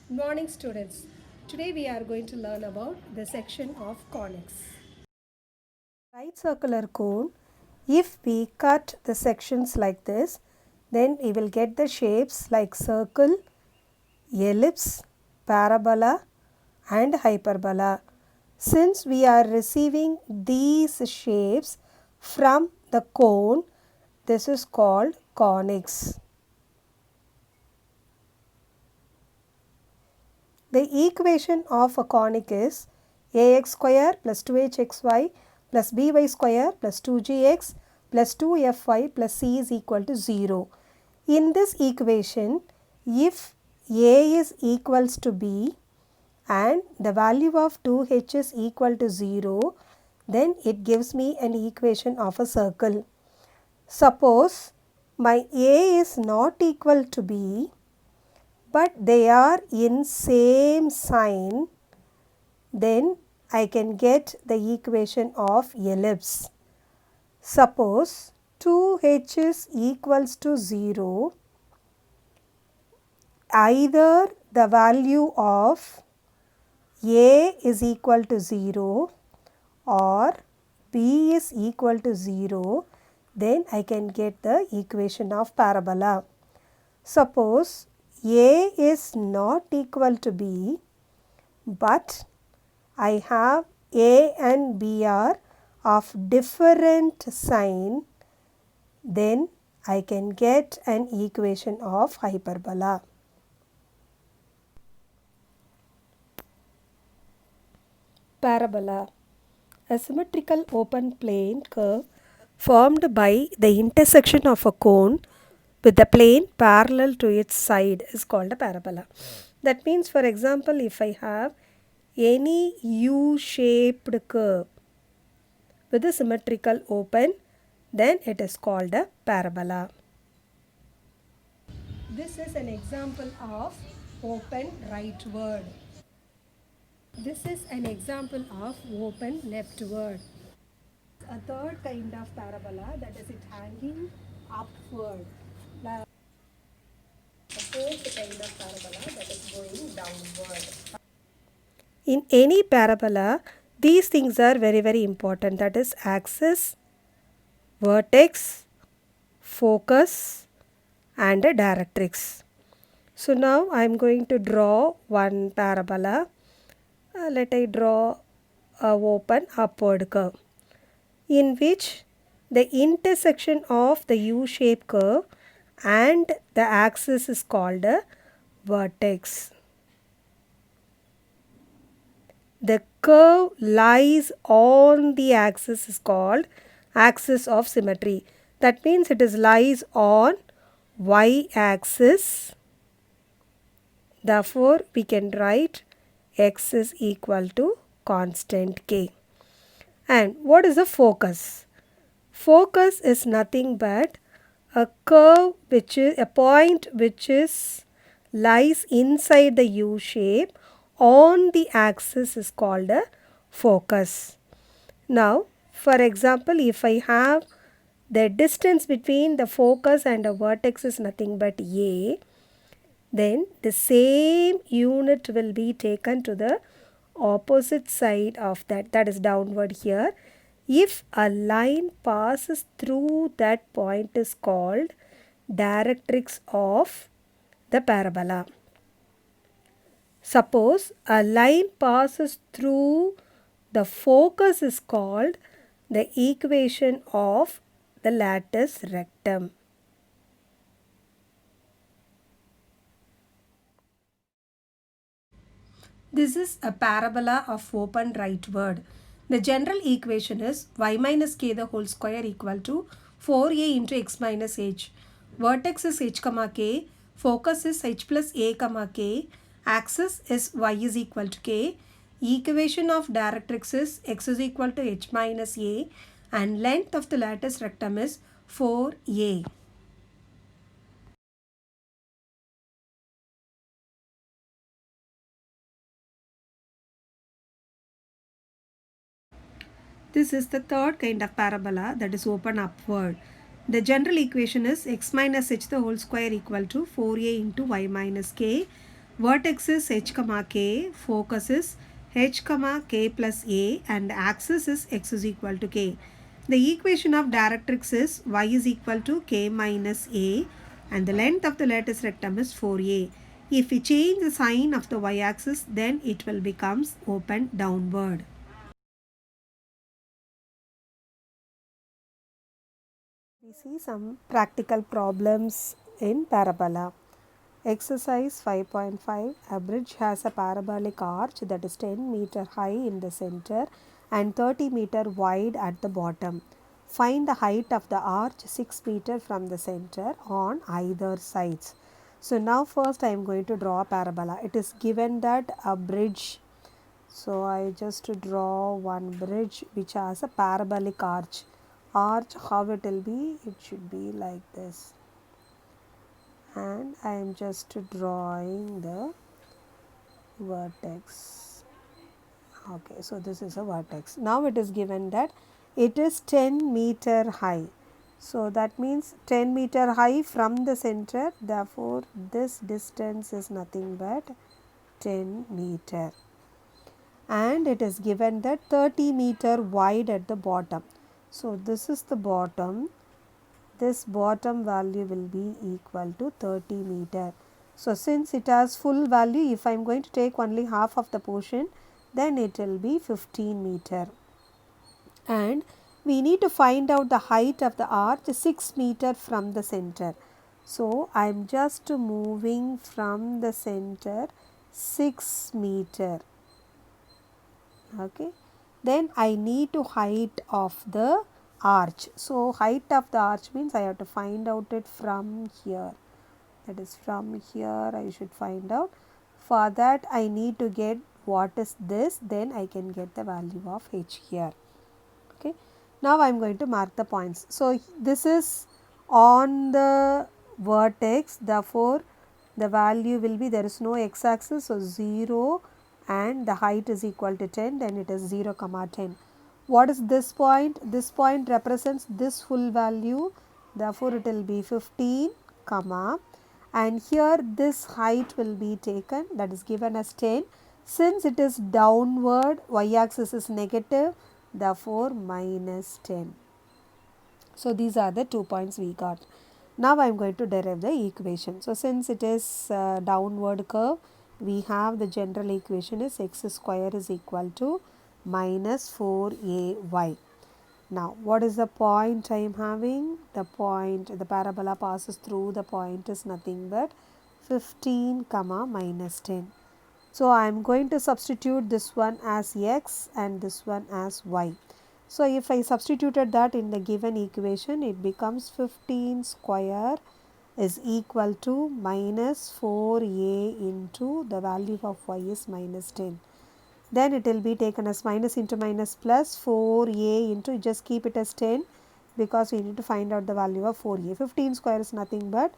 Good morning, students. Today we are going to learn about the section of conics. Right circular cone, if we cut the sections like this, then we will get the shapes like circle, ellipse, parabola and hyperbola. Since we are receiving these shapes from the cone, this is called conics. The equation of a conic is ax square plus 2hxy plus by square plus 2gx plus 2fy plus c is equal to 0. In this equation, if a is equals to b and the value of 2h is equal to 0, then it gives me an equation of a circle. Suppose my a is not equal to b, but they are in same sign, then I can get the equation of ellipse. Suppose 2h is equals to 0, either the value of a is equal to 0 or b is equal to 0, then I can get the equation of parabola. Suppose a is not equal to b, but I have a and b are of different sign, then I can get an equation of hyperbola. Parabola. A symmetrical open plane curve formed by the intersection of a cone with the plane parallel to its side is called a parabola. That means, for example, if I have any U-shaped curve with a symmetrical open, then it is called a parabola. This is an example of open rightward. This is an example of open leftward. A third kind of parabola, that is it hanging upward. The fourth kind of parabola, that is going downward. In any parabola, these things are very important. That is axis, vertex, focus and a directrix. So now I am going to draw one parabola. Let I draw a open upward curve, in which the intersection of the U-shaped curve and the axis is called a vertex. The curve lies on the axis is called axis of symmetry. That means it is lies on y-axis. Therefore, we can write x is equal to constant k. And what is the focus? Focus is nothing but a curve which is a point which is lies inside the U shape on the axis is called a focus. Now, for example, if I have the distance between the focus and the vertex is nothing but a, then the same unit will be taken to the opposite side of that is downward here. If a line passes through that point is called directrix of the parabola. Suppose a line passes through the focus is called the equation of the latus rectum. This is a parabola of open rightward. The general equation is y minus k the whole square equal to 4a into x minus h. Vertex is h comma k, focus is h plus a comma k, axis is y is equal to k, equation of directrix is x is equal to h minus a, and length of the latus rectum is 4a. This is the third kind of parabola, that is open upward. The general equation is x minus h the whole square equal to 4a into y minus k. Vertex is h comma k, focus is h comma k plus a, and axis is x is equal to k. The equation of directrix is y is equal to k minus a, and the length of the lattice rectum is 4a. If we change the sign of the y-axis, then it will become open downward. We see some practical problems in parabola. Exercise 5.5. A bridge has a parabolic arch that is 10 meter high in the center and 30 meter wide at the bottom. Find the height of the arch 6 meter from the center on either sides. So now first I am going to draw a parabola. It is given that a bridge. So I just draw one bridge which has a parabolic arch. Arch, how it will be? It should be like this. And I am just drawing the vertex. Okay, so this is a vertex. Now it is given that it is 10 meter high. So that means 10 meter high from the center. Therefore, this distance is nothing but 10 meter. And it is given that 30 meter wide at the bottom. So this is the bottom. This bottom value will be equal to 30 meter. So since it has full value, if I am going to take only half of the portion, then it will be 15 meter. And we need to find out the height of the arch 6 meter from the center. So I am just moving from the center 6 meter. Okay. Then I need to height of the arch. So height of the arch means I have to find out it from here. That is from here I should find out. For that I need to get what is this, then I can get the value of h here. Okay. Now I am going to mark the points. So this is on the vertex, therefore the value will be, there is no x-axis, so 0 and the height is equal to 10, then it is 0 comma 10. What is this point? This point represents this full value, therefore it will be 15 comma, and here this height will be taken, that is given as 10. Since it is downward, y-axis is negative, therefore minus 10. So these are the 2 points we got. Now I am going to derive the equation. So since it is downward curve, we have the general equation is x square is equal to minus 4ay. Now what is the point I am having? The point, the parabola passes through the point is nothing but 15 comma minus 10. So I am going to substitute this one as x and this one as y. So if I substituted that in the given equation, it becomes 15 square is equal to minus 4a into the value of y is minus 10. Then it will be taken as minus into minus plus 4a into, just keep it as 10 because we need to find out the value of 4a. 15 square is nothing but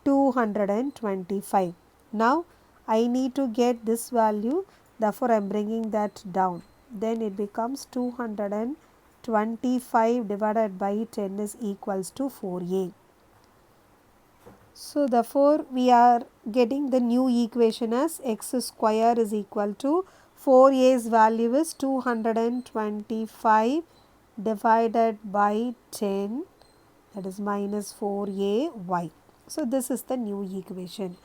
225. Now I need to get this value, therefore I am bringing that down. Then it becomes 225 divided by 10 is equals to 4a. So therefore we are getting the new equation as x square is equal to 4a's value is 225 divided by 10, that is minus 4ay. So this is the new equation.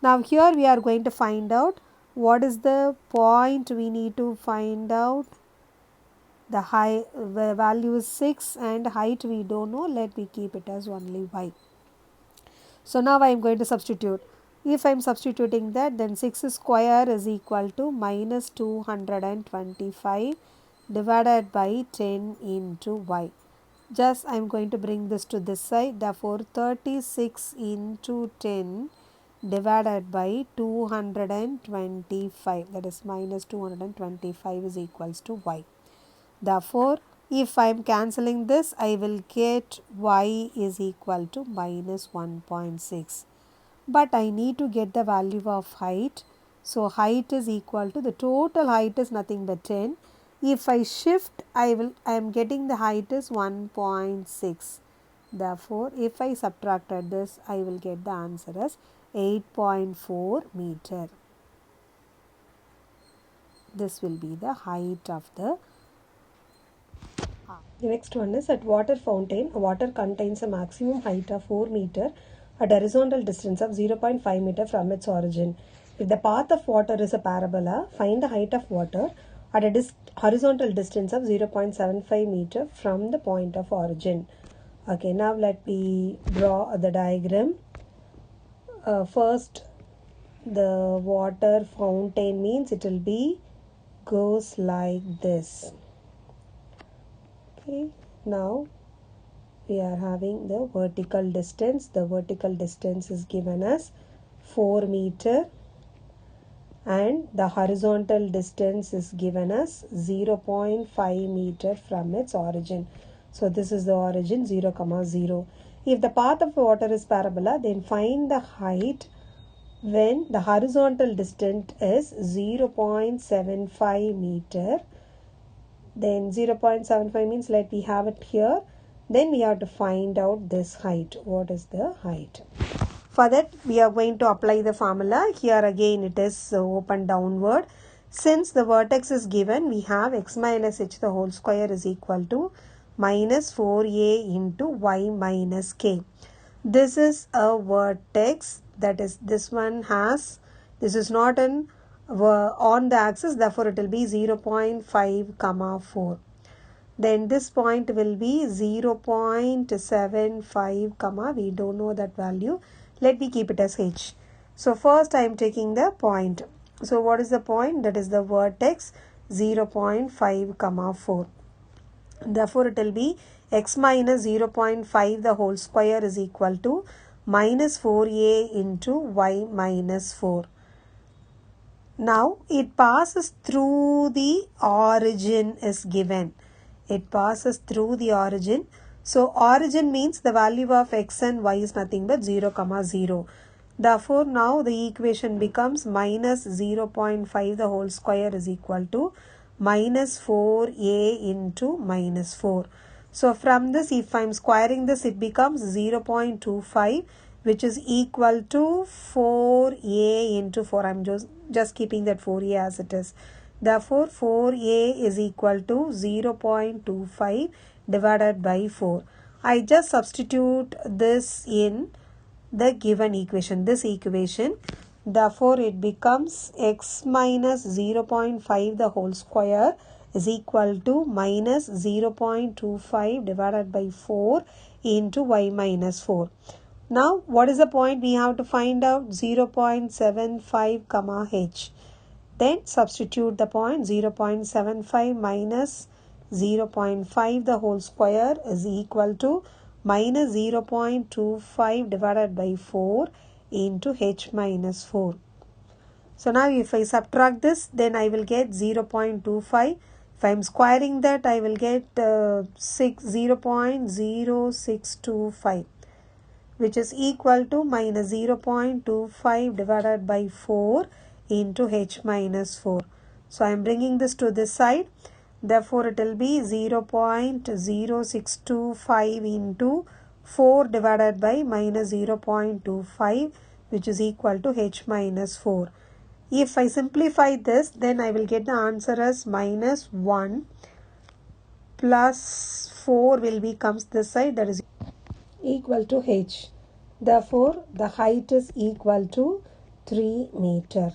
Now here we are going to find out what is the point we need to find out. The value is 6 and height we don't know, let me keep it as only y. So now I am going to substitute. If I am substituting that, then 6 square is equal to minus 225 divided by 10 into y. Just I am going to bring this to this side, therefore 36 into 10 divided by 225, that is minus 225 is equals to y. Therefore, if I am cancelling this, I will get y is equal to minus 1.6. But I need to get the value of height. So height is equal to, the total height is nothing but 10. If I shift, I am getting the height is 1.6. Therefore, if I subtracted this, I will get the answer as 8.4 meter. This will be the height of the next one is at water fountain. Water contains a maximum height of 4 meter at a horizontal distance of 0.5 meter from its origin. If the path of water is a parabola, find the height of water at a horizontal distance of 0.75 meter from the point of origin. Okay, now let me draw the diagram. First, the water fountain means it will be goes like this. Okay, now we are having the vertical distance. The vertical distance is given as 4 meter and the horizontal distance is given as 0.5 meter from its origin. So this is the origin 0, 0. If the path of water is parabola, then find the height when the horizontal distance is 0.75 meter. Then 0.75 means let me have it here. Then we have to find out this height. What is the height? For that we are going to apply the formula. Here again it is open downward. Since the vertex is given, we have x minus h the whole square is equal to minus 4a into y minus k. This is a vertex, that is this one has, this is not on the axis, therefore it will be 0.5, 4. Then this point will be 0.75, we don't know that value. Let me keep it as h. So first I am taking the point. So what is the point? That is the vertex 0.5, 4. Therefore it will be x minus 0.5 the whole square is equal to minus 4a into y minus 4. Now it passes through the origin is given. It passes through the origin. So origin means the value of x and y is nothing but 0, 0. Therefore now the equation becomes minus 0.5 the whole square is equal to minus 4a into minus 4. So from this, if I am squaring this, it becomes 0.25, which is equal to 4a into 4. I am just keeping that 4a as it is. Therefore, 4a is equal to 0.25 divided by 4. I just substitute this in the given equation, this equation. Therefore, it becomes x minus 0.5 the whole square is equal to minus 0.25 divided by 4 into y minus 4. Now, what is the point we have to find out? 0.75, h. Then substitute the point. 0.75 minus 0.5 the whole square is equal to minus 0.25 divided by 4 into h minus 4. So now if I subtract this, then I will get 0.25. If I am squaring that, I will get 0.0625, which is equal to minus 0.25 divided by 4 into h minus 4. So I am bringing this to this side. Therefore, it will be 0.0625 into 4 divided by minus 0.25, which is equal to h minus 4. If I simplify this, then I will get the answer as minus 1 plus 4 will becomes this side, that is equal to h. Therefore, the height is equal to 3 meter.